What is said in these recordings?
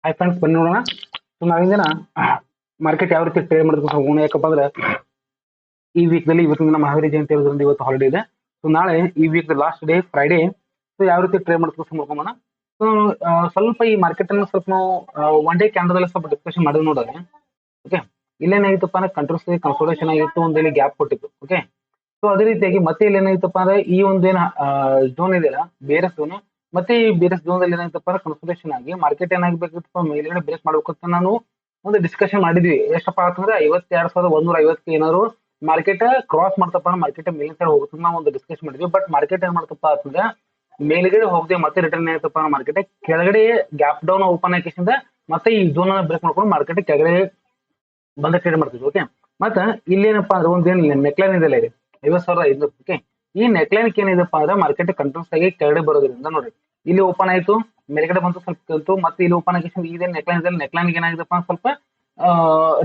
Hi friends, ಬನ್ನಿ ನೋಡೋಣ. So ನಾಳಿನ ದಿನ ಮಾರ್ಕೆಟ್ ಯಾವ ರೀತಿ ಟ್ರೇಡ್ ಮಾಡೋದಕ್ಕೆ ಹೋಗೋಣ. ಯಾಕಪ್ಪ ಅಂದ್ರೆ ಈ ವೀಕ್ದಲ್ಲಿ ಇವತ್ತಿನ ದಿನ ಮಹಾವೀರ ಜಯಂತಿ ಇರೋದ್ರಿಂದ ಇವತ್ತು ಹಾಲಿಡೇ ಇದೆ. ಸೊ ನಾಳೆ ಈ week last day Friday. So ಯಾವ ರೀತಿ ಟ್ರೇಡ್ ಮಾಡೋದಕ್ಕೆ ನೋಡ್ಕೊಂಬೋಣ. ಸೊ ಸ್ವಲ್ಪ ಈ ಮಾರ್ಕೆಟ್ ಅನ್ನು ಸ್ವಲ್ಪ ನಾವು ಒನ್ ಡೇ ಕ್ಯಾಂಡಲ್ ಸ್ವಲ್ಪ ಡಿಸ್ಕಷನ್ ಮಾಡಿದ್ ನೋಡಿದ್ರೆ, ಓಕೆ, ಇಲ್ಲೇನಾಗಿತ್ತಪ್ಪ ಅಂದ್ರೆ ಕಂಟ್ರೋಲ್ಸ್ ಕನ್ಸೋಲೇಷನ್ ಆಗಿತ್ತು, ಒಂದೇಳಿ ಗ್ಯಾಪ್ ಕೊಟ್ಟಿತ್ತು. ಓಕೆ, ಸೊ ಅದೇ ರೀತಿಯಾಗಿ ಮತ್ತೆ ಇಲ್ಲಿ ಏನಾಗಿತ್ತಪ್ಪ ಅಂದ್ರೆ ಈ ಒಂದೇನ ಝೋನ್ ಇದೆಯಲ್ಲ, ಬೇರೆ ಝೋನ್, ಮತ್ತೆ ಈ ಬೇರೆ ಝೋನ್ ಅಲ್ಲಿ ಏನಾಗಿತ್ತಪ್ಪ ಅಂದ್ರೆ ಕನ್ಸಲ್ಟೇಷನ್ ಆಗಿ ಮಾರ್ಕೆಟ್ ಏನಾಗಬೇಕಿತ್ತಪ್ಪ, ಮೇಲ್ಗಡೆ ಬ್ರೇಕ್ ಮಾಡ್ಬೇಕಂತ ನಾನು ಒಂದು ಡಿಸ್ಕಷನ್ ಮಾಡಿದ್ವಿ. ಎಷ್ಟಪ್ಪ ಅಂತಂದ್ರೆ 52,150 ಏನಾದ್ರು ಮಾರ್ಕೆಟ್ ಕ್ರಾಸ್ ಮಾಡ್ತಪ್ಪ, ಮಾರ್ಕೆಟ್ ಮೇಲಿನ ಸೈಡ್ ಹೋಗುತ್ತೆ ನಾವು ಒಂದು ಡಿಸ್ಕಷನ್ ಮಾಡಿದ್ವಿ. ಬಟ್ ಮಾರ್ಕೆಟ್ ಏನ್ ಮಾಡ್ತಪ್ಪ ಅಂತಂದ್ರೆ ಮೇಲ್ಗಡೆ ಹೋಗದೆ ಮತ್ತೆ ರಿಟರ್ನ್ ಆಯ್ತಪ್ಪ ಮಾರ್ಕೆಟ್ ಕೆಳಗಡೆ ಗ್ಯಾಪ್ ಡೌನ್ ಓಪನ್ ಹಾಕಿಸಿಂದ ಮತ್ತೆ ಈ ಝೋನ್ ಅನ್ನ ಬ್ರೇಕ್ ಮಾಡ್ಕೊಂಡು ಮಾರ್ಕೆಟ್ ಕೆಳಗಡೆ ಬಂದ ಟ್ರೇಡ್ ಮಾಡ್ತಿದ್ವಿ. ಓಕೆ, ಮತ್ತ ಇಲ್ಲೇನಪ್ಪಾ ಅಂದ್ರೆ ಒಂದೇನಿಲ್ಲ, ನೆಕ್ಲೈನ್ ಇದೆಲ್ಲ ಇದೆ 50,500. ಓಕೆ, ಈ ನೆಕ್ಲೈನ್ ಏನಿದೆಪ್ಪ ಅಂದ್ರೆ ಮಾರ್ಕೆಟ್ ಕಂಟ್ರೋಲ್ಸ್ ಆಗಿ ಕೆಳಗಡೆ ಬರೋದ್ರಿಂದ ನೋಡ್ರಿ, ಇಲ್ಲಿ ಓಪನ್ ಆಯ್ತು, ಮೇಲ್ಗಡೆ ಬಂತು, ಸ್ವಲ್ಪ ಕಲ್ತು, ಮತ್ತೆ ಇಲ್ಲಿ ಓಪನ್ ಆಗಿ ಇದೇನು ನೆಕ್ಲೈನ್ ಇದೆ, ನೆಕ್ಲೈನ್ ಏನಾಗಿದೆಪ್ಪ ಸ್ವಲ್ಪ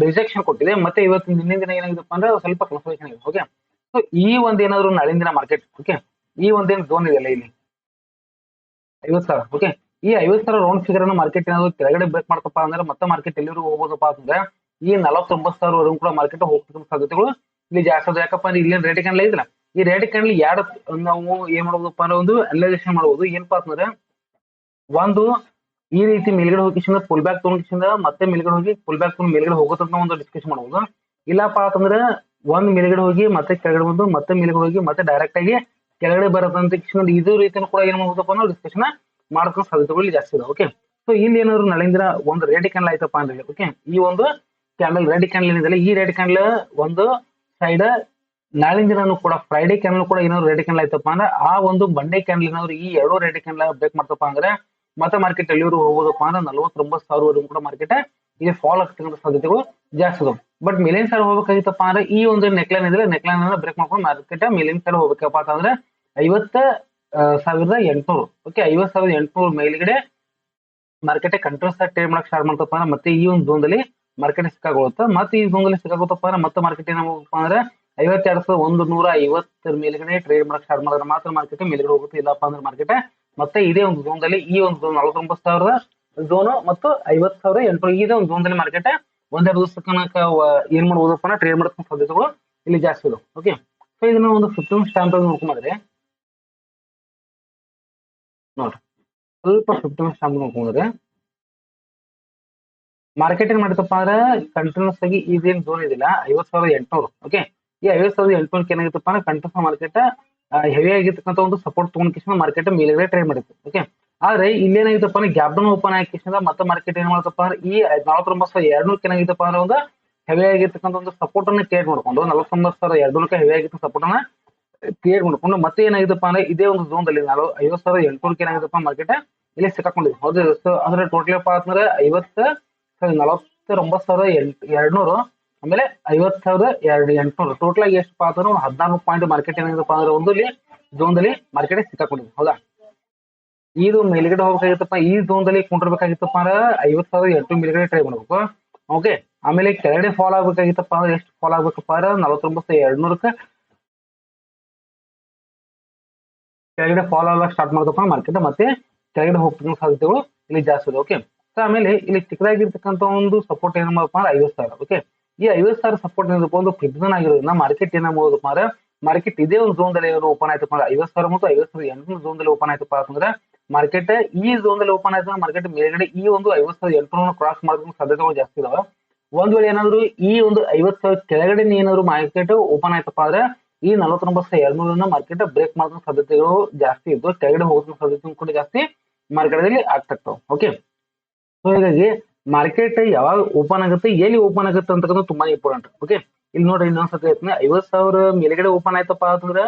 ರಿಜೆಕ್ಷನ್ ಕೊಟ್ಟಿದೆ. ಮತ್ತೆ ಇವತ್ತು ನಿನ್ನೆ ದಿನ ಏನಾಗಿದೆಪ್ಪ ಅಂದ್ರೆ ಸ್ವಲ್ಪ ಕನ್ಸಲ್ಟೇಷನ್ ಆಗಿದೆ. ಓಕೆ, ಸೊ ಈ ಒಂದೇನಾದ್ರು ನಾಳಿನ ದಿನ ಮಾರ್ಕೆಟ್, ಓಕೆ, ಈ ಒಂದೇನು ಝೋನ್ ಇದೆಯಲ್ಲ ಇಲ್ಲಿ 50,000. ಓಕೆ, ಈ 50,000 ರೌಂಡ್ ಫಿಗರ್ ಅನ್ನು ಮಾರ್ಕೆಟ್ ಏನಾದ್ರು ಕೆಳಗಡೆ ಬ್ರೇಕ್ ಮಾಡ್ತಪ್ಪ ಅಂದ್ರೆ ಮತ್ತೆ ಮಾರ್ಕೆಟ್ ಎಲ್ಲಿವರೆಗೂ ಹೋಗೋದಪ್ಪ ಅಂತಂದ್ರೆ ಈ 49,000 ಕೂಡ ಮಾರ್ಕೆಟ್ ಹೋಗ್ತಕ್ಕಂಥ ಸಾಧ್ಯತೆಗಳು ಇಲ್ಲಿ ಜಾಸ್ತಿ ಅದ. ಯಾಕಪ್ಪ ಅಂದ್ರೆ ಇಲ್ಲೇನು ರೇಟ್ ಕ್ಯಾಂಡಲ್ ಇದಿಲ್ಲ, ಈ ರೇಟ್ ಕ್ಯಾಂಡಲ್ ಎರಡು ನಾವು ಏನ್ ಮಾಡ್ಬೋದಪ್ಪ ಅಂದ್ರೆ ಒಂದು ಅನಲೈಸೇಷನ್ ಮಾಡ್ಬೋದು. ಏನಪ್ಪಾ ಅಂತಂದ್ರೆ ಒಂದು ಈ ರೀತಿ ಮೇಲ್ಗಡೆ ಹೋಗಿಸಿಂದ ಫುಲ್ ಬ್ಯಾಕ್ ತೊಗೊಂಡಿಸಿಂದ ಮತ್ತೆ ಮೇಲ್ಗಡೆ ಹೋಗಿ ಫುಲ್ ಬ್ಯಾಕ್ ತೊಗೊಂಡು ಮೇಲ್ಗಡೆ ಹೋಗೋದಂತ ಒಂದು ಡಿಸ್ಕಷನ್ ಮಾಡ್ಬೋದು. ಇಲ್ಲಪ್ಪ ಅಂತಂದ್ರೆ ಒಂದ್ ಮೇಲ್ಗಡೆ ಹೋಗಿ ಮತ್ತೆ ಕೆಳಗಡೆ ಬಂದು ಮತ್ತೆ ಮೇಲ್ಗಡೆ ಹೋಗಿ ಮತ್ತೆ ಡೈರೆಕ್ಟ್ ಆಗಿ ಕೆಳಗಡೆ ಬರೋದಂತ ಇದು ರೀತಿಯನ್ನು ಕೂಡ ಏನ್ ಮಾಡ್ಬೋದಪ್ಪ ಅನ್ನೋ ಡಿಸ್ಕಷನ್ ಮಾಡ್ಕೊಂಡು ಸಾಧ್ಯತೆಗಳು ಜಾಸ್ತಿ ಇದೆ. ಓಕೆ, ಸೊ ಇಲ್ಲಿ ಏನಾದ್ರು ನಾಳಿಂದ ಒಂದು ರೇಟ್ ಕ್ಯಾಂಡಲ್ ಆಯ್ತಪ್ಪ ಅಂದ್ರೆ, ಓಕೆ, ಈ ಒಂದು ಕ್ಯಾಂಡಲ್ ರೆಡ್ ಕ್ಯಾಂಡಲ್ ಏನಿದೆ, ಈ ರೆಡ್ ಕ್ಯಾಂಡಲ್ ಒಂದು ಸೈಡ್ ನಾಳಿನ ದಿನ ಕೂಡ ಫ್ರೈಡೆ ಕ್ಯಾಂಡಲ್ ಕೂಡ ಏನಾದ್ರು ರೆಡ್ ಕ್ಯಾಂಡಲ್ ಆಯ್ತಪ್ಪ ಅಂದ್ರೆ ಆ ಒಂದು ಮಂಡೇ ಕ್ಯಾಂಡಲ್ ಏನಾದ್ರು ಈ ಎರಡು ರೆಡ್ ಕ್ಯಾಂಡಲ್ ಬ್ರೇಕ್ ಮಾಡ್ತಪ್ಪ ಅಂದ್ರೆ ಮತ್ತೆ ಮಾರ್ಕೆಟ್ ಎಲ್ಲಿವರು ಹೋಗೋದಪ್ಪ ಅಂದ್ರೆ 49,000 ಕೂಡ ಮಾರ್ಕೆಟ್ ಇಲ್ಲಿ ಫಾಲ್ ಆಗ್ತಕ್ಕಂಥ ಸಾಧ್ಯತೆಗಳು ಜಾಸ್ತಿ ಅದಾವ. ಬಟ್ ಮೇಲಿನ ಸೈಡ್ ಹೋಗ್ಬೇಕಾಗಿತ್ತಪ್ಪ ಅಂದ್ರೆ ಈ ಒಂದು ನೆಕ್ಲೈನ್ ಇದೆ, ನೆಕ್ಲೈನ್ ಅನ್ನ ಬ್ರೇಕ್ ಮಾಡ್ಕೊಂಡು ಮಾರ್ಕೆಟ್ ಮೇಲಿನ ಸೈಡ್ ಹೋಗ್ಬೇಕಪ್ಪ ಅಂತಂದ್ರೆ 50,800. ಓಕೆ, 50,800 ಮೇಲ್ಗಡೆ ಮಾರ್ಕೆಟ್ ಕಂಟ್ರೋಲ್ಸ್ ಟ್ರೇಡ್ ಮಾಡಕ್ ಸ್ಟಾರ್ಟ್ ಮಾಡ್ತಪ್ಪ ಅಂದ್ರೆ ಮತ್ತೆ ಈ ಒಂದು ಝೋನ್ದಲ್ಲಿ ಮಾರ್ಕೆಟ್ ಸಿಕ್ಕಾಗುತ್ತೆ. ಮತ್ತೆ ಈ ಝೋನ್ದಲ್ಲಿ ಸಿಕ್ಕಾಗುತ್ತಪ್ಪ ಅಂದ್ರೆ ಮತ್ತೆ ಮಾರ್ಕೆಟ್ ಏನಾಗಪ್ಪ ಅಂದ್ರೆ 52,150 ಮೇಲ್ಗಡೆ ಟ್ರೇಡ್ ಮಾಡಕ್ ಸ್ಟಾರ್ಟ್ ಮಾಡಿದ್ರೆ ಮಾತ್ರ ಮಾರ್ಕೆಟ್ ಮೇಲ್ಗಡೆ ಹೋಗುತ್ತೆ. ಇಲ್ಲಪ್ಪ ಅಂದ್ರೆ ಮಾರ್ಕೆಟ್ ಮತ್ತೆ ಇದೇ ಒಂದು ಝೋನ್ದಲ್ಲಿ ಈ ಒಂದು 49,000 ಝೋನು ಮತ್ತು 50,800 ಇದೇ ಒಂದು ಝೋನ್ದಲ್ಲಿ ಮಾರ್ಕೆಟ್ ಒಂದೆರಡು ದಿವಸ ತನಕ ಏನ್ ಮಾಡ್ಬೋದಪ್ಪ ಅಂದ್ರೆ ಟ್ರೇಡ್ ಮಾಡೋ ಸಾಧ್ಯತೆಗಳು ಇಲ್ಲಿ ಜಾಸ್ತಿ ಇದೆ. ಓಕೆ, ಸೊ ಇದನ್ನ ಒಂದು 15 ಸ್ಟ್ಯಾಂಪ್ ನೋಡ್ಕೊಂಡ್ರೆ ನೋಡ್ರಿ, ಸ್ವಲ್ಪ 15 ಸ್ಟ್ಯಾಂಪ್ ನೋಡ್ಕೊಂಡ್ರೆ ಮಾರ್ಕೆಟ್ ಏನ್ ಮಾಡ್ತಪ್ಪ ಅಂದ್ರೆ ಕಂಟಿನ್ಯೂಸ್ ಆಗಿ ಇದೇನ್ ಝೋನ್ ಇದಿಲ್ಲ 50,800. ಓಕೆ, ಈ 50,800 ಏನಾಗಿತ್ತಪ್ಪ ಅಂದ್ರೆ ಕಂಟಿನ್ಯೂಸ್ ಮಾರ್ಕೆಟ್ ಹೆವಿ ಆಗಿರ್ತಕ್ಕಂಥ ಒಂದು ಸಪೋರ್ಟ್ ತಗೊಂಡ್ ಮಾರ್ಕೆಟ್ ಮೇಲ್ಗಡೆ ಟ್ರೇಡ್ ಮಾಡಿತ್ತು. ಓಕೆ, ಆದ್ರೆ ಇಲ್ಲೇನಾಗಿತ್ತಪ್ಪ ಅಂದ್ರೆ ಗ್ಯಾಪ್ ಡೌನ್ ಓಪನ್ ಹಾಕಿಸಿಂದ ಮತ್ತೆ ಮಾರ್ಕೆಟ್ ಏನ್ ಮಾಡ್ತಪ್ಪ ಅಂದ್ರೆ ಈ 49,200 ಏನಾಗಿತ್ತಪ್ಪ ಅಂದ್ರೆ ಒಂದು ಹೆವಿ ಆಗಿರ್ತಕ್ಕಂಥ ಒಂದು ಸಪೋರ್ಟ್ ಅನ್ನ ಕ್ರಿಯೇಟ್ ಮಾಡ್ಕೊಂಡು 49,200 ಹೆವಿ ಆಗಿತ್ತು ಸಪೋರ್ಟ್ ಅನ್ನ ಕ್ರಿಯೇಟ್ ಮಾಡ್ಕೊಂಡು ಮತ್ತೆ ಏನಾಗಿತ್ತಪ್ಪ ಅಂದ್ರೆ ಇದೇ ಒಂದು ಝೋನ್ ದಲ್ಲಿ 50,800 ಏನಾಗಿತ್ತಪ್ಪ ಮಾರ್ಕೆಟ್ ಇಲ್ಲಿ ಸಿಕ್ಕಾಕೊಂಡಿದೆ. ಹೌದು, ಅಂದ್ರೆ ಟೋಟಲ್ ಅಪ್ಪ ಅಂದ್ರೆ 49,200 ಆಮೇಲೆ 50,800 ಟೋಟಲ್ ಆಗಿ ಎಷ್ಟು ಅಂದ್ರೆ ಒಂದು 14 ಪಾಯಿಂಟ್ ಮಾರ್ಕೆಟ್ ಏನಾಗಿದೆಪ್ಪ ಅಂದ್ರೆ ಒಂದು ಝೋನ್ದಲ್ಲಿ ಮಾರ್ಕೆಟ್ ಸಿಕ್ಕಾಕೊಂಡಿದೆ. ಹೌದಾ, ಇದು ಮೇಲ್ಗಡೆ ಹೋಗ್ಬೇಕಾಗಿತ್ತಪ್ಪ, ಈ ಝೋನ್ದಲ್ಲಿ ಕೊಂಡಿರ್ಬೇಕಾಗಿತ್ತಪ್ಪ ಅಂದ್ರೆ 50,800 ಮೇಲ್ಗಡೆ ಟ್ರೈ ಮಾಡ್ಬೇಕು. ಓಕೆ, ಆಮೇಲೆ ಕೆಳಗಡೆ ಫಾಲ್ ಆಗ್ಬೇಕಾಗಿತ್ತಪ್ಪ ಅಂದ್ರೆ ಎಷ್ಟು ಫಾಲ್ ಆಗ್ಬೇಕಪ್ಪ ಅಂದ್ರೆ 49,200 ಕೆಳಗಡೆ ಫಾಲ್ ಆಗಕ್ಕೆ ಸ್ಟಾರ್ಟ್ ಮಾಡ್ತಪ್ಪ ಮಾರ್ಕೆಟ್ ಮತ್ತೆ ಕೆಳಗಡೆ ಹೋಗ್ತಕ್ಕಂಥ ಸಾಧ್ಯತೆಗಳು ಇಲ್ಲಿ ಜಾಸ್ತಿ ಇದೆ. ಓಕೆ, ಸೊ ಆಮೇಲೆ ಇಲ್ಲಿ ಚಿಕ್ಕದಾಗಿರ್ತಕ್ಕಂಥ ಒಂದು ಸಪೋರ್ಟ್ ಏನ್ ಮಾಡಪ್ಪ ಅಂದ್ರೆ 50,000. ಓಕೆ, ಈ 50,000 ಸಪೋರ್ಟ್ ಏನಪ್ಪ ಒಂದು ಪ್ರಿಬ್ಸನ್ ಆಗಿರೋದ್ರಿಂದ ಮಾರ್ಕೆಟ್ ಏನಾಗಬಹುದಪ್ಪ ಅಂದ್ರೆ ಮಾರ್ಕೆಟ್ ಇದೇ ಒಂದು ಝೋನ್ ದಲ್ಲಿ ಓಪನ್ ಆಯ್ತಪ್ಪ ಅಂದ್ರೆ 50,000 ಮತ್ತು 50,800 ಝೋನ್ ದಲ್ಲಿ ಓಪನ್ ಆಯ್ತಪ್ಪ ಅಂತಂದ್ರೆ ಮಾರ್ಕೆಟ್ ಈ ಝೋನ್ ದಲ್ಲಿ ಓಪನ್ ಆಯ್ತು ಮಾರ್ಕೆಟ್ ಮೇಲ್ಗಡೆ ಈ ಒಂದು 50,800 ಕ್ರಾಸ್ ಮಾಡೋದಕ್ಕೆ ಸಾಧ್ಯತೆಗಳು ಜಾಸ್ತಿ ಇದಾವೆ. ಒಂದ್ ವೇಳೆ ಏನಾದ್ರು ಈ ಒಂದು 50,000 ಕೆಳಗಡೆ ಏನಾದ್ರು ಮಾರ್ಕೆಟ್ ಓಪನ್ ಆಯ್ತಪ್ಪ ಅಂದ್ರೆ ಈ 49,200 ಮಾರ್ಕೆಟ್ ಬ್ರೇಕ್ ಮಾಡೋ ಸಾಧ್ಯತೆಗಳು ಜಾಸ್ತಿ ಇದ್ದು ಕೆಳಗಡೆ ಹೋಗೋ ಸಾಧ್ಯತೆ ಕೂಡ ಜಾಸ್ತಿ ಮಾರ್ಕೆಟ್ ಅಲ್ಲಿ ಆಗ್ತಿರ್ತಾವ. ಓಕೆ, ಸೊ ಹೀಗಾಗಿ ಮಾರ್ಕೆಟ್ ಯಾವಾಗ ಓಪನ್ ಆಗುತ್ತೆ, ಎಲ್ಲಿ ಓಪನ್ ಆಗುತ್ತೆ ಅಂತಕ್ಕಂಥ ತುಂಬಾ ಇಂಪಾರ್ಟೆಂಟ್. ಓಕೆ, ಇಲ್ಲಿ ನೋಡ್ರಿ ಇನ್ನೊಂದ್ಸತಿ ಹೇಳ್ತೀನಿ, 50,000 ಮೇಲ್ಗಡೆ ಓಪನ್ ಆಯ್ತಪ್ಪ ಅಂತಂದ್ರೆ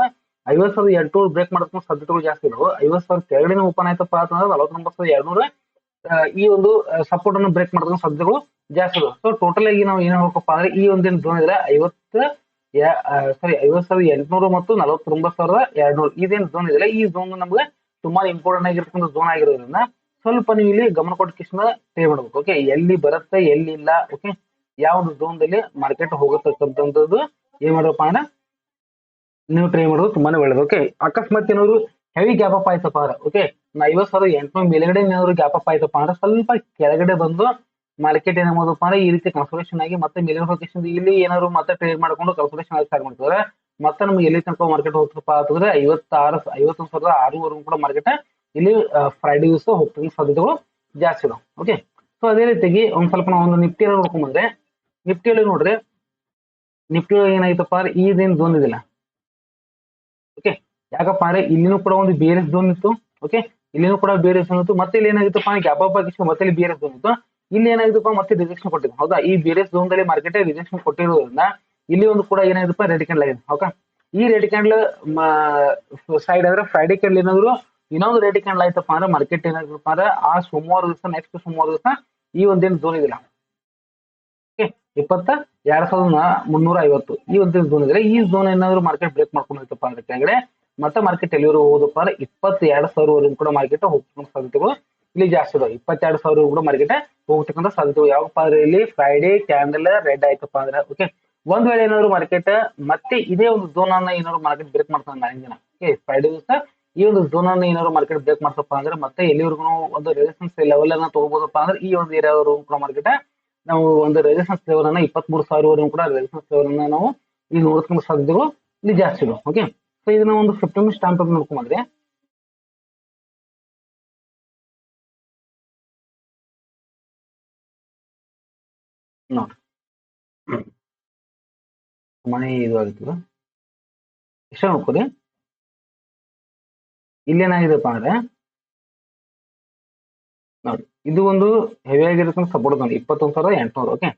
50,800 ಬ್ರೇಕ್ ಮಾಡೋ ಸಾಧ್ಯತೆಗಳು ಜಾಸ್ತಿ ಇದಾವೆ. 50,000 ಕೆಳಗಡೆ ಓಪನ್ ಆಯ್ತಪ್ಪ ಅಂತಂದ್ರೆ 49,200 ಈ ಒಂದು ಸಪೋರ್ಟ್ ಅನ್ನು ಬ್ರೇಕ್ ಮಾಡೋ ಸಾಧ್ಯತೆಗಳು ಜಾಸ್ತಿ ಇದಾವೆ. ಸೊ ಟೋಟಲ್ ಆಗಿ ನಾವು ಏನ್ ಹೇಳ್ಬೇಕಪ್ಪ ಅಂದ್ರೆ ಈ ಒಂದೇನು ಝೋನ್ ಇದೆ 50,800 ಮತ್ತು 49,200 ಇದೇನು ಝೋನ್ ಇದೆಯಲ್ಲ ಈ ಝೋನ್ ನಮ್ಗೆ ತುಂಬಾ ಇಂಪಾರ್ಟೆಂಟ್ ಆಗಿರ್ತಕ್ಕಂಥ ಝೋನ್ ಆಗಿರೋದ್ರಿಂದ ಸ್ವಲ್ಪ ನೀವು ಇಲ್ಲಿ ಗಮನ ಕೊಟ್ಟ ಕಿಸ್ನ ಟ್ರೈ ಮಾಡ್ಬೇಕು. ಓಕೆ, ಎಲ್ಲಿ ಬರುತ್ತೆ ಎಲ್ಲಿ ಇಲ್ಲ, ಓಕೆ, ಯಾವ ಝೋನ್ ದಲ್ಲಿ ಮಾರ್ಕೆಟ್ ಹೋಗತಕ್ಕಂಥದ್ದು ಏನ್ ಮಾಡಪ್ಪ ಅಂದ್ರೆ ನೀವು ಟ್ರೈ ಮಾಡೋದು ತುಂಬಾನೇ ಒಳ್ಳೇದು. ಓಕೆ, ಅಕಸ್ಮಾತ್ ಏನಾದ್ರು ಹೆವಿ ಗ್ಯಾಪ್ ಅಪ್ ಆಯ್ತಪ್ಪ ಅಂದ್ರೆ ಓಕೆ 50,800 ಮೇಲ್ಗಡೆ ಏನಾದ್ರು ಗ್ಯಾಪ್ ಅಪ್ ಆಯ್ತಪ್ಪ ಅಂದ್ರೆ ಸ್ವಲ್ಪ ಕೆಳಗಡೆ ಬಂದು ಮಾರ್ಕೆಟ್ ಏನಾಗೋದಪ್ಪ ಅಂದ್ರೆ ಈ ರೀತಿ ಕನ್ಸಲ್ಟೇಷನ್ ಆಗಿ ಮತ್ತೆ ಮೇಲ್ಗಡೆ ಹೋಗಿ ಇಲ್ಲಿ ಏನಾದ್ರು ಮತ್ತೆ ಟ್ರೇಡ್ ಮಾಡ್ಕೊಂಡು ಕನ್ಸಲ್ಟೇಷನ್ ಆಗಿ ಸ್ಟಾರ್ಟ್ ಮಾಡ್ತಾರೆ. ಮತ್ತೆ ನಮ್ಗೆ ಎಲ್ಲಿ ತನಕ ಮಾರ್ಕೆಟ್ ಹೋಗ್ತಪ್ಪ ಅಂತಂದ್ರೆ 51,600 ಕೂಡ ಮಾರ್ಕೆಟ್ ಇಲ್ಲಿ ಫ್ರೈಡೆ ದಿವಸ ಹೋಗ್ತಕ್ಕಂಥ ಸಾಧ್ಯತೆಗಳು ಜಾಸ್ತಿ ಇದಾವೆ. ಓಕೆ, ಸೊ ಅದೇ ರೀತಿಯಾಗಿ ಒಂದ್ ಸ್ವಲ್ಪ ನಾವು ಒಂದು ನಿಫ್ಟಿ ನೋಡ್ಕೊಂಡ್ ಬಂದ್ರೆ, ನಿಫ್ಟಿಯಲ್ಲಿ ನೋಡ್ರಿ, ನಿಫ್ಟಿ ಏನಾಯ್ತಪ್ಪ ಅಂದ್ರೆ ಇದೇನ್ ಝೋನ್ ಇದಿಲ್ಲ. ಓಕೆ, ಯಾಕಪ್ಪ ಅಂದ್ರೆ ಇಲ್ಲಿನೂ ಕೂಡ ಒಂದು ಬೇರೆ ಝೋನ್ ಇತ್ತು. ಓಕೆ, ಇಲ್ಲಿನೂ ಕೂಡ ಬೇರೆ ಝೋನ್ ಇತ್ತು. ಮತ್ತೆ ಇಲ್ಲಿ ಏನಾಗಿತ್ತಪ್ಪ ಗ್ಯಾಪ್ ಅಪ್ ಆಗಿತ್ತು, ಮತ್ತೆ ಇಲ್ಲಿ ಬೇರೆ ಝೋನ್ ಇತ್ತು. ಇಲ್ಲಿ ಏನಾಗಿತ್ತಪ್ಪ ಮತ್ತೆ ರಿಜೆಕ್ಷನ್ ಕೊಟ್ಟಿದ್ದು. ಹೌದಾ, ಈ ಬೇರೆ ಝೋನ್ ದಲ್ಲಿ ಮಾರ್ಕೆಟ್ ರಿಜೆಕ್ಷನ್ ಕೊಟ್ಟಿರೋದ್ರಿಂದ ಇಲ್ಲಿ ಒಂದು ಕೂಡ ಏನಾಗಿತ್ತಪ್ಪ ರೆಡ್ ಕ್ಯಾಂಡಲ್ ಆಗಿದೆ. ಹೌದಾ, ಈ ರೆಡ್ ಕ್ಯಾಂಡಲ್ ಸೈಡ್ ಆದ್ರೆ ಫ್ರೈಡೆ ಕ್ಯಾಂಡಲ್ ಏನಾದ್ರು ಇನ್ನೊಂದು ರೆಡ್ ಕ್ಯಾಂಡಲ್ ಆಯ್ತಪ್ಪ ಅಂದ್ರೆ ಮಾರ್ಕೆಟ್ ಏನಾಗಿತ್ತಪ್ಪ ಅಂದ್ರೆ ಆ ಸೋಮವಾರ ದಿವಸ, ನೆಕ್ಸ್ಟ್ ಸೋಮವಾರ ದಿವಸ ಈ ಒಂದೇನು ಝೋನ್ ಇದಿಲ್ಲ, 22,350 ಈ ಒಂದು ಝೋನ್ ಇದ್ರೆ ಈ ಝೋನ್ ಏನಾದ್ರು ಮಾರ್ಕೆಟ್ ಬ್ರೇಕ್ ಮಾಡ್ಕೊಂಡು ಹೋಯ್ತಪ್ಪ ಅಂದ್ರೆ ಕೆಳಗಡೆ ಮತ್ತೆ ಮಾರ್ಕೆಟ್ ಎಲ್ಲಿವರೆಗೂ ಹೋದಪ್ಪ ಅಂದ್ರೆ 22,000 ಕೂಡ ಮಾರ್ಕೆಟ್ ಹೋಗ್ತಕ್ಕಂಥ ಸಾಧ್ಯತೆಗಳು ಇಲ್ಲಿ ಜಾಸ್ತಿ ಇದಾವೆ. 22,000 ಕೂಡ ಮಾರ್ಕೆಟ್ ಹೋಗ್ತಕ್ಕಂಥ ಸಾಧ್ಯತೆಗಳು ಯಾವಪ್ಪ ಅಂದ್ರೆ ಇಲ್ಲಿ ಫ್ರೈಡೆ ಕ್ಯಾಂಡಲ್ ರೆಡ್ ಆಯ್ತಪ್ಪ ಅಂದ್ರೆ. ಓಕೆ, ಒಂದ್ ವೇಳೆ ಏನಾದ್ರು ಮಾರ್ಕೆಟ್ ಮತ್ತೆ ಇದೇ ಒಂದು ಝೋನ್ ಅನ್ನ ಏನಾದ್ರು ಮಾರ್ಕೆಟ್ ಬ್ರೇಕ್ ಮಾಡ್ತಾನೆ ನಾಳಿನ ದಿನ, ಓಕೆ ಫ್ರೈಡೆ ದಿವಸ ಈ ಒಂದು ಝೋನ್ ಅನ್ನ ಏನಾದ್ರು ಮಾರ್ಕೆಟ್ ಬ್ರೇಕ್ ಮಾಡ್ತಪ್ಪ ಅಂದ್ರೆ ಮತ್ತೆ ಎಲ್ಲಿವರೆಗೂ ಒಂದು ರೆಸಿಸ್ಟೆನ್ಸ್ ಲೆವೆಲ್ ಅನ್ನ ತಗೋಬಹುದಪ್ಪ ಅಂದ್ರೆ ಈ ಒಂದು ಏರಿಯಾವರೆಗೂ ಕೂಡ ಮಾರ್ಕೆಟ್ ನಾವು ಒಂದು ರೆಸಿಸ್ಟೆನ್ಸ್ ಲೆವೆಲ್ ಅನ್ನ 23,000 ಕೂಡ ರೆಸಿಸ್ಟೆನ್ಸ್ ಲೆವೆಲ್ ಅನ್ನ ನಾವು ಇಲ್ಲಿ ನೋಡ್ಕೊಂಡು ಸಾಧ್ಯತೆಗಳು ಇಲ್ಲಿ ಜಾಸ್ತಿ ಇದಾವೆ. ಓಕೆ, ಸೊ ಇದನ್ನ ಒಂದು 15 ಮಿನಿಟ್ ಸ್ಟಾಂಪ್ ನೋಡ್ಕೊಂಡ್ರೆ ನೋಡಿ ಮನೆ ಇದು ಆಗಿತ್ತು. ಇಷ್ಟ ನೋಡ್ಕೊರಿ, ಇಲ್ಲೇನಾಗಿದೆಪ್ಪ ಅಂದ್ರೆ ನೋಡಿ ಇದು ಒಂದು ಹೆವಿ ಆಗಿರ್ತಕ್ಕಂಥ ಸಪೋರ್ಟ್ ಝೋನ್ 21,800. ಓಕೆ,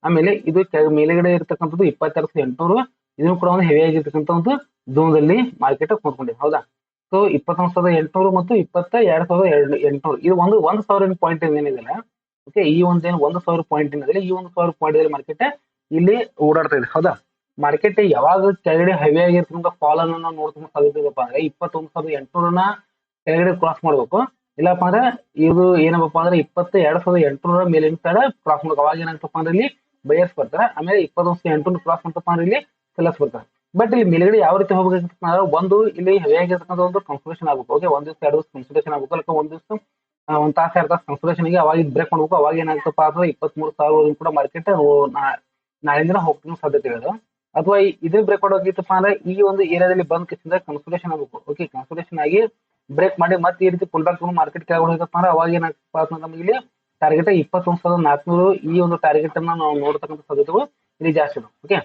ಆಮೇಲೆ ಇದು ಮೇಲೆಗಡೆ ಇರತಕ್ಕಂಥದ್ದು 22,800. ಇದನ್ನು ಕೂಡ ಒಂದು ಹೆವಿ ಆಗಿರ್ತಕ್ಕಂಥ ಒಂದು ಝೋನ್ ಅಲ್ಲಿ ಮಾರ್ಕೆಟ್ ಕೂತ್ಕೊಂಡಿದೆ. ಹೌದಾ, ಸೊ 21,800 ಮತ್ತು 22,800 ಇದು ಒಂದು 1,000 ಪಾಯಿಂಟ್ ಏನಿದೆ. ಓಕೆ, ಈ ಒಂದೇನು 1,000 ಪಾಯಿಂಟ್ ಏನಿದೆ, ಈ 1,000 ಪಾಯಿಂಟ್ ಮಾರ್ಕೆಟ್ ಇಲ್ಲಿ ಓಡಾಡ್ತಾ ಇದೆ. ಹೌದಾ, ಮಾರ್ಕೆಟ್ ಯಾವಾಗ ಕೆಳಗಡೆ ಹೆವಿ ಆಗಿರ್ತಕ್ಕಂಥ ಫಾಲ್ ಅನ್ನು ನಾವು ನೋಡ್ಕೊಂಡು ಸಾಧ್ಯತೆಪ್ಪ ಅಂದ್ರೆ 21,800 ಕೆಳಗಡೆ ಕ್ರಾಸ್ ಮಾಡ್ಬೇಕು. ಇಲ್ಲಪ್ಪ ಅಂದ್ರೆ ಇದು ಏನಪ್ಪಾ ಅಂದ್ರೆ 22,800 ಮೇಲಿನ ಸೈಡ್ ಕ್ರಾಸ್ ಮಾಡ್ಬೇಕು. ಅವಾಗ ಏನಾಗ್ತಪ್ಪ ಅಂದ್ರೆ ಇಲ್ಲಿ ಬಯರ್ಸ್ ಬರ್ತಾರೆ, ಆಮೇಲೆ 21,800 ಕ್ರಾಸ್ ಮಾಡ್ತಪ್ಪ ಅಂದ್ರೆ ಇಲ್ಲಿ ಸೆಲ್ಲರ್ಸ್ ಬರ್ತಾರೆ. ಬಟ್ ಇಲ್ಲಿ ಮೇಲ್ಗಡೆ ಯಾವ ರೀತಿ ಹೋಗ್ಬೇಕಂತ ಅಂದ್ರೆ ಒಂದು ಇಲ್ಲಿ ಹೆವಿ ಆಗಿರ್ತಕ್ಕಂಥ ಒಂದು ಕನ್ಸಲ್ಟೇಷನ್ ಆಗ್ಬೇಕು. ಓಕೆ, ಒಂದ್ ದಿವಸ 2 ದಿವಸ ಕನ್ಸಲ್ಟೇಷನ್ ಆಗ್ಬೇಕು, ಅಥವಾ ಒಂದ್ ದಿವಸ ಒಂದ್ ತಾಸು 2 ತಾಸು ಕನ್ಸಲ್ಟೇಷನ್ ಗೆ ಅವಾಗ ಬ್ರೇಕ್ ಮಾಡ್ಬೇಕು. ಅವಾಗ ಏನಾಗ್ತಪ್ಪ ಅಂದ್ರೆ 23,000 ಕೂಡ ಮಾರ್ಕೆಟ್ ನಾಳಿನ ದಿನ ಹೋಗ್ತಕ್ಕಂಥ ಸಾಧ್ಯತೆ ಇದೆ. ಅಥವಾ ಇದೇ ಬ್ರೇಕ್ ಮಾಡೋಗಿತ್ತಪ್ಪ ಅಂದ್ರೆ ಈ ಒಂದು ಏರಿಯಾದಲ್ಲಿ ಬಂದ್ ಕಿಸಿಂದ ಕನ್ಸಲ್ಟೇಷನ್ ಆಗಬೇಕು. ಓಕೆ, ಕನ್ಸಲ್ಟೇಷನ್ ಆಗಿ ಬ್ರೇಕ್ ಮಾಡಿ ಮತ್ತೆ ಈ ರೀತಿ ಪುಲ್ ಬ್ಯಾಕ್ ಮಾರ್ಕೆಟ್ ಕೆಳಗಡೆ ಹೋಗಪ್ಪ ಅಂದ್ರೆ ಅವಾಗ ಏನಾಗ್ತಪ್ಪ ಅಂದ್ರೆ ನಮಗೆ ಇಲ್ಲಿ ಟಾರ್ಗೆಟ್ 21,400 ಈ ಒಂದು ಟಾರ್ಗೆಟ್ ಅನ್ನ ನಾವು ನೋಡ್ತಕ್ಕಂಥ ಸಾಧ್ಯತೆಗಳು ಇಲ್ಲಿ ಜಾಸ್ತಿ ಇದೆ. ಓಕೆ,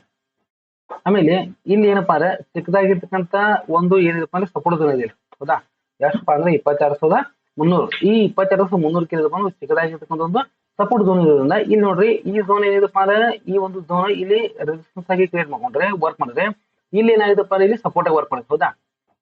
ಆಮೇಲೆ ಇಲ್ಲಿ ಏನಪ್ಪಾ ಅಂದ್ರೆ ಚಿಕ್ಕದಾಗಿರ್ತಕ್ಕಂಥ ಒಂದು ಏನಿದೆಪ್ಪ ಅಂದ್ರೆ ಸಪೋರ್ಟ್ ಝೋನ್ ಇದೆ. ಹೌದಾ, ಎಷ್ಟಪ್ಪ ಅಂದ್ರೆ 22,300. ಈ 22,300 ಬಂದು ಚಿಕ್ಕದಾಗಿರ್ತಕ್ಕಂಥ ಒಂದು ಸಪೋರ್ಟ್ ಝೋನ್ ಇರೋದ್ರಿಂದ ಇಲ್ಲಿ ನೋಡ್ರಿ ಈ ಝೋನ್ ಏನಿದೆಪ್ಪ ಅಂದ್ರೆ ಈ ಒಂದು ಝೋನ್ ಇಲ್ಲಿ ರೆಸಿಸ್ಟೆನ್ಸ್ ಆಗಿ ಕ್ರಿಯೇಟ್ ಮಾಡ್ಕೊಂಡ್ರೆ ವರ್ಕ್ ಮಾಡಿದ್ರೆ ಇಲ್ಲಿ ಏನಾಗಿದೆಪ್ಪ ಅಂದ್ರೆ ಇಲ್ಲಿ ಸಪೋರ್ಟ್ ಆಗಿ ವರ್ಕ್ ಮಾಡುತ್ತೆ. ಹೌದಾ,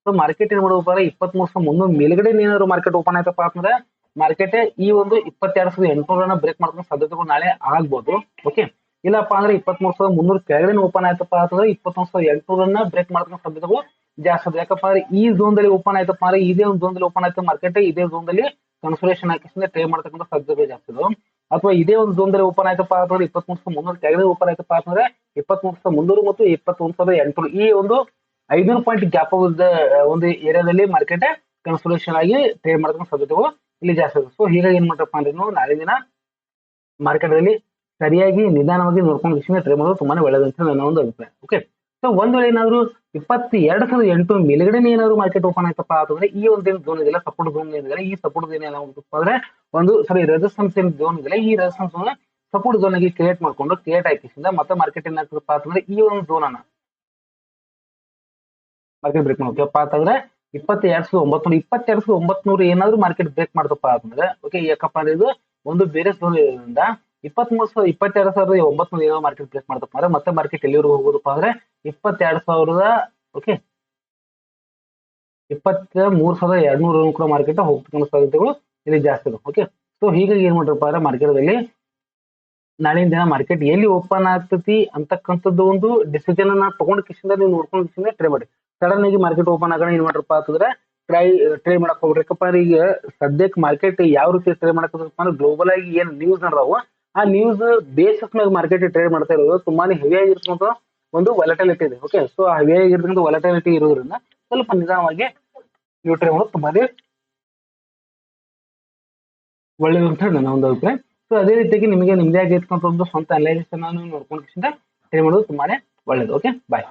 ಸೊ ಮಾರ್ಕೆಟ್ ಏನ್ ಮಾಡಬೇಕು ಅಂದ್ರೆ 23,300 ಮೇಲ್ಗಡೆ ಏನಾದ್ರು ಮಾರ್ಕೆಟ್ ಓಪನ್ ಆಯ್ತಪ್ಪ ಅಂದ್ರೆ ಮಾರ್ಕೆಟ್ ಈ ಒಂದು 22,800 ಬ್ರೇಕ್ ಮಾಡ್ಕೊಂಡು ಸಾಧ್ಯತೆಗಳು ನಾಳೆ ಆಗ್ಬೋದು. ಓಕೆ, ಇಲ್ಲಪ್ಪ ಅಂದ್ರೆ 23,300 ಕೆಳಗಡೆ ಓಪನ್ ಆಯ್ತಪ್ಪ ಅಂತಂದ್ರೆ 21,800 ಬ್ರೇಕ್ ಮಾಡ್ಕೊಂಡು ಸಾಧ್ಯತೆಗಳು ಜಾಸ್ತಿ ಇದೆ. ಯಾಕಪ್ಪ ಅಂದ್ರೆ ಈ ಝೋನ್ ದಲ್ಲಿ ಓಪನ್ ಆಯ್ತಪ್ಪ ಅಂದ್ರೆ ಇದೇ ಒಂದು ಝೋನ್ ದಲ್ಲಿ ಓಪನ್ ಆಯ್ತು ಮಾರ್ಕೆಟ್ ಇದೇ ಝೋನ್ ದಲ್ಲಿ ಕನ್ಸಲ್ಟೇಷನ್ ಹಾಕಿಸಿದ್ರೆ ಟ್ರೇಡ್ ಮಾಡ್ತಕ್ಕಂಥ ಸಾಧ್ಯತೆಗಳು ಜಾಸ್ತಿ ಇದೆ. ಅಥವಾ ಇದೇ ಒಂದು ಝೋನ್ ದಲ್ಲಿ ಓಪನ್ ಆಯ್ತಪ್ಪ ಅಂತಂದ್ರೆ 23,300 ಕೆಳಗಡೆ ಓಪನ್ ಆಯ್ತಪ್ಪ ಅಂತಂದ್ರೆ 23,300 ಮತ್ತು 21,800 ಈ ಒಂದು 500 ಪಾಯಿಂಟ್ ಗ್ಯಾಪ್ ಒಂದು ಏರಿಯಾದಲ್ಲಿ ಮಾರ್ಕೆಟ್ ಕನ್ಸಲ್ಟೇಷನ್ ಆಗಿ ಟ್ರೇಡ್ ಮಾಡ್ತಕ್ಕಂಥ ಸಾಧ್ಯತೆಗಳು ಇಲ್ಲಿ ಜಾಸ್ತಿ ಇದೆ. ಸೊ ಹೀಗಾಗಿ ಏನ್ ಮಾಡ್ರಪ್ಪ ಅಂದ್ರೆ ನಾಳೆ ದಿನ ಮಾರ್ಕೆಟ್ ಅಲ್ಲಿ ಸರಿಯಾಗಿ ನಿಧಾನವಾಗಿ ನೋಡ್ಕೊಂಡು ಟ್ರೇಡ್ ಮಾಡೋದು ತುಂಬಾನೇ ಒಳ್ಳೆದಂತ ನನ್ನ ಒಂದು ಅಭಿಪ್ರಾಯ. ಓಕೆ, ಸೊ ಒಂದ್ ವೇಳೆ ಏನಾದ್ರು 22,800 ಮೇಲ್ಗಡೆ ಏನಾದ್ರು ಮಾರ್ಕೆಟ್ ಓಪನ್ ಆಯ್ತಪ್ಪ ಅಂತಂದ್ರೆ ಈ ಒಂದೇನು ಝೋನ್ ಇದೆಯಲ್ಲ ಸಪೋರ್ಟ್ ಝೋನ್ ಏನಿದೆ ಈ ಸಪೋರ್ಟ್ ಝೋನ್ ಏನಾಗುತ್ತಪ್ಪ ಅಂದ್ರೆ ಒಂದು ರೆಸಿಸ್ಟೆನ್ಸ್ ಏನ್ ಝೋನ್ ಇದೆಯಲ್ಲ ಈ ರೆಸಿಸ್ಟೆನ್ಸ್ ಝೋನ್ ಸಪೋರ್ಟ್ ಝೋನ್ ಆಗಿ ಕ್ರಿಯೇಟ್ ಮಾಡ್ಕೊಂಡು ಕ್ರಿಯೇಟ್ ಹಾಕಿಸಿಂದ ಮತ್ತೆ ಮಾರ್ಕೆಟ್ ಏನಾಗ್ತದಪ್ಪ ಅಂತಂದ್ರೆ ಈ ಒಂದು ಝೋನ್ ಅನ್ನ ಮಾರ್ಕೆಟ್ ಬ್ರೇಕ್ ಮಾಡ್ಬೇಕಪ್ಪ ಅಂತಂದ್ರೆ 22,900 ಏನಾದ್ರು ಮಾರ್ಕೆಟ್ ಬ್ರೇಕ್ ಮಾಡ್ತಪ್ಪ ಅಂತಂದ್ರೆ ಓಕೆ, ಯಾಕಪ್ಪ ಅಂದ್ರೆ ಇದು ಒಂದು ಬೇರೆ ಝೋನ್ ಇರೋದ್ರಿಂದ 22,900 ಏನೋ ಮಾರ್ಕೆಟ್ ಬ್ರೇಕ್ ಮಾಡ್ತಪ್ಪ ಅಂದ್ರೆ ಮತ್ತೆ ಮಾರ್ಕೆಟ್ ಎಲ್ಲಿವರೆಗೂ ಹೋಗೋದಪ್ಪ ಅಂದ್ರೆ 22,000 ಓಕೆ 23,200 ಕೂಡ ಮಾರ್ಕೆಟ್ ಹೋಗ್ತಕ್ಕಂಥ ಸಾಧ್ಯತೆಗಳು ಇಲ್ಲಿ ಜಾಸ್ತಿ ಇದೆ. ಓಕೆ, ಸೊ ಹೀಗಾಗಿ ಏನ್ ಮಾಡ್ರಪ್ಪ ಅಂದ್ರೆ ಮಾರ್ಕೆಟ್ ನಾಳಿನ ದಿನ ಮಾರ್ಕೆಟ್ ಎಲ್ಲಿ ಓಪನ್ ಆಗ್ತತಿ ಅಂತಕ್ಕಂಥದ್ದು ಒಂದು ಡಿಸಿಷನ್ ಅನ್ನ ತಗೊಂಡ್ ಕಿಸಿಂದ ನೀವು ನೋಡ್ಕೊಂಡು ಕಿಸಿಂದ ಟ್ರೇ ಮಾಡಿ. ಸಡನ್ ಆಗಿ ಮಾರ್ಕೆಟ್ ಓಪನ್ ಆಗೋಣ ಏನ್ ಮಾಡ್ರಪ್ಪ ಅಂತಂದ್ರೆ ಟ್ರೇ ಮಾಡಕ್ ಹೋಗ್ರಿ. ಯಾಕಪ್ಪ ಅಂದ್ರೆ ಈಗ ಸದ್ಯಕ್ಕೆ ಮಾರ್ಕೆಟ್ ಯಾವ ರೀತಿ ಟ್ರೇ ಮಾಡಕ್ ಅಂದ್ರೆ ಗ್ಲೋಬಲ್ ಆಗಿ ಏನ್ ನ್ಯೂಸ್ ನಡದಾವು ಆ ನ್ಯೂಸ್ ಬೇಸಿಸ್ ಮೇಲೆ ಮಾರ್ಕೆಟ್ ಟ್ರೇಡ್ ಮಾಡ್ತಾ ಇರೋದು ತುಂಬಾನೇ ಹೆವಿ ಆಗಿರ್ತಕ್ಕಂಥ ಒಂದು ವಾಲಟಿಲಿಟಿ ಇದೆ. ಓಕೆ, ಸೊ ಆ ಹೆವಿ ಆಗಿರ್ತಕ್ಕಂಥ ವಾಲಟಿಲಿಟಿ ಇರೋದ್ರಿಂದ ಸ್ವಲ್ಪ ನಿಧಾನವಾಗಿ ನೀವು ಟ್ರೇಡ್ ಮಾಡೋದು ತುಂಬಾನೇ ಒಳ್ಳೇದು ಅಂತ ಹೇಳಿ ನನ್ನ ಒಂದು ಅಭಿಪ್ರಾಯ. ಸೊ ಅದೇ ರೀತಿಯಾಗಿ ನಿಮಗೆ ನಿಮ್ಮದೇ ಆಗಿರ್ತಕ್ಕಂಥ ಒಂದು ಸ್ವಂತ ಅನಲೈಸಿಸ್ ಅನ್ನು ನೋಡ್ಕೊಂಡು ಟ್ರೈ ಮಾಡೋದು ತುಂಬಾನೇ ಒಳ್ಳೇದು. ಓಕೆ ಬಾಯ್.